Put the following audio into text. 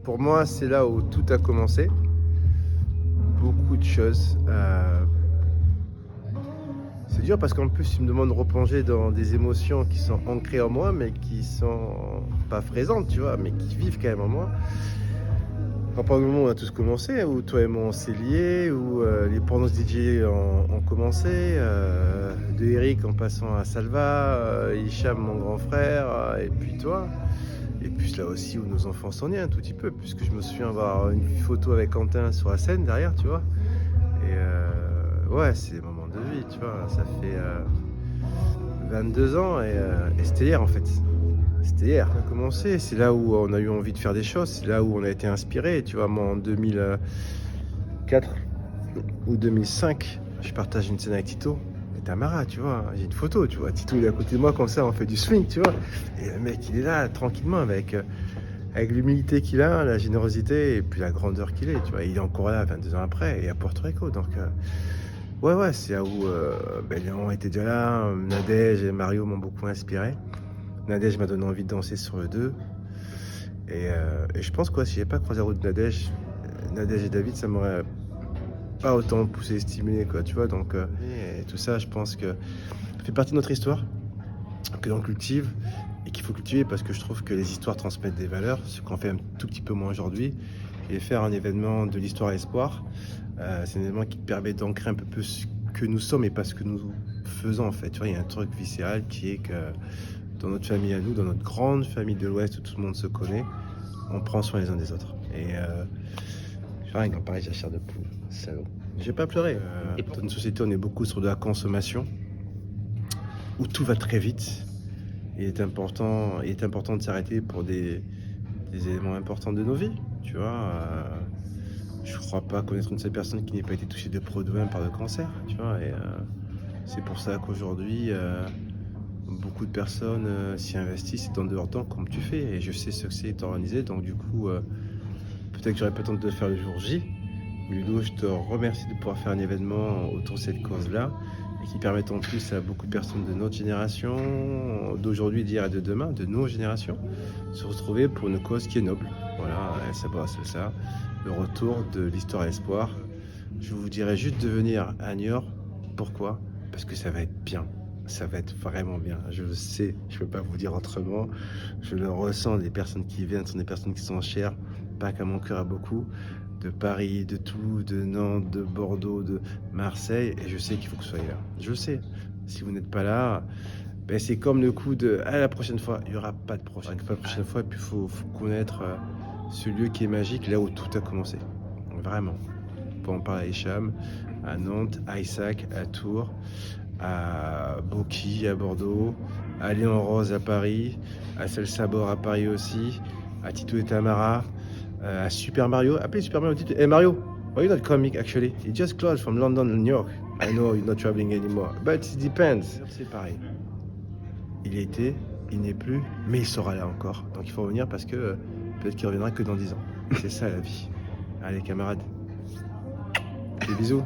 pour moi, c'est là où tout a commencé. Beaucoup de choses. C'est dur parce qu'en plus, tu me demandes de replonger dans des émotions qui sont ancrées en moi, mais qui sont pas présentes, tu vois, mais qui vivent quand même en moi. À partir du moment où on a tous commencé, où toi et moi on s'est liés, où les pornos DJ ont commencé, de Eric en passant à Salva, Hicham mon grand frère, et puis toi. Et puis là aussi où nos enfants sont nés un tout petit peu, puisque je me souviens avoir une photo avec Quentin sur la scène derrière, tu vois. Et ouais, c'est des moments de vie, tu vois. Ça fait 22 ans et c'était hier en fait. C'était hier. On a commencé, c'est là où on a eu envie de faire des choses, c'est là où on a été inspiré, tu vois. Moi en 2004 ou 2005, je partage une scène avec Tito. Et Tamara, tu vois, j'ai une photo, tu vois. Tito il est à côté de moi comme ça, on fait du swing, tu vois. Et le mec il est là tranquillement avec l'humilité qu'il a, la générosité et puis la grandeur qu'il est, tu vois. Il est encore là 22 ans après et à Porto Rico. Donc, ouais, c'est là où Léon était déjà là. Nadège et Mario m'ont beaucoup inspiré. Nadège m'a donné envie de danser sur le 2. Et je pense que si j'avais pas croisé la route de Nadège et David, ça m'aurait pas autant poussé, stimulé, quoi, tu vois. Donc, et tout ça, je pense que ça fait partie de notre histoire, que l'on cultive et qu'il faut cultiver parce que je trouve que les histoires transmettent des valeurs, ce qu'on fait un tout petit peu moins aujourd'hui. Et faire un événement de l'histoire à l'espoir, c'est un événement qui permet d'ancrer un peu plus ce que nous sommes et pas ce que nous faisons en fait. Tu vois, il y a un truc viscéral qui est que dans notre famille à nous, dans notre grande famille de l'Ouest où tout le monde se connaît, on prend soin les uns des autres. Et rien qu'en parler, j'ai la chair de poule, salaud. Je vais pas pleurer. Dans une société, on est beaucoup sur de la consommation, où tout va très vite. Il est important de s'arrêter pour des éléments importants de nos vies, tu vois. Je crois pas connaître une seule personne qui n'ait pas été touchée de près ou de loin par le cancer, tu vois. Et c'est pour ça qu'aujourd'hui, beaucoup de personnes s'y investissent et donnent de leur temps comme tu fais. Et je sais ce que c'est organisé, donc du coup, peut-être que j'aurais pas tenté de le faire le jour J. Ludo, je te remercie de pouvoir faire un événement autour de cette cause-là et qui permet en plus à beaucoup de personnes de notre génération, d'aujourd'hui, d'hier et de demain, de nos générations, de se retrouver pour une cause qui est noble. Voilà, ça brasse ça. Le retour de l'histoire à l'espoir. Je vous dirais juste de venir à Niort. Pourquoi? Parce que ça va être bien. Ça va être vraiment bien. Je le sais, je ne peux pas vous dire autrement. Je le ressens, les personnes qui viennent sont des personnes qui sont chères, pas qu'à mon cœur à beaucoup, de Paris, de Toulouse, de Nantes, de Bordeaux, de Marseille, et je sais qu'il faut que vous soyez là. Je le sais. Si vous n'êtes pas là, ben c'est comme le coup de « la prochaine fois », il n'y aura pas de prochaine fois, et puis il faut connaître ce lieu qui est magique, là où tout a commencé. Vraiment. On peut en parler à Hicham, à Nantes, à Isaac, à Tours, à Boki, à Bordeaux, à Léon Rose à Paris, à Cel Sabor à Paris aussi, à Tito et Tamara, à Super Mario. Appelez Super Mario Tito. Hey Mario, why you not coming actually? He just closed from London to New York. I know you're not traveling anymore, but it depends. C'est pareil. Il était, il n'est plus, mais il sera là encore. Donc il faut revenir parce que peut-être qu'il reviendra que dans 10 ans. C'est ça la vie. Allez camarades, des bisous.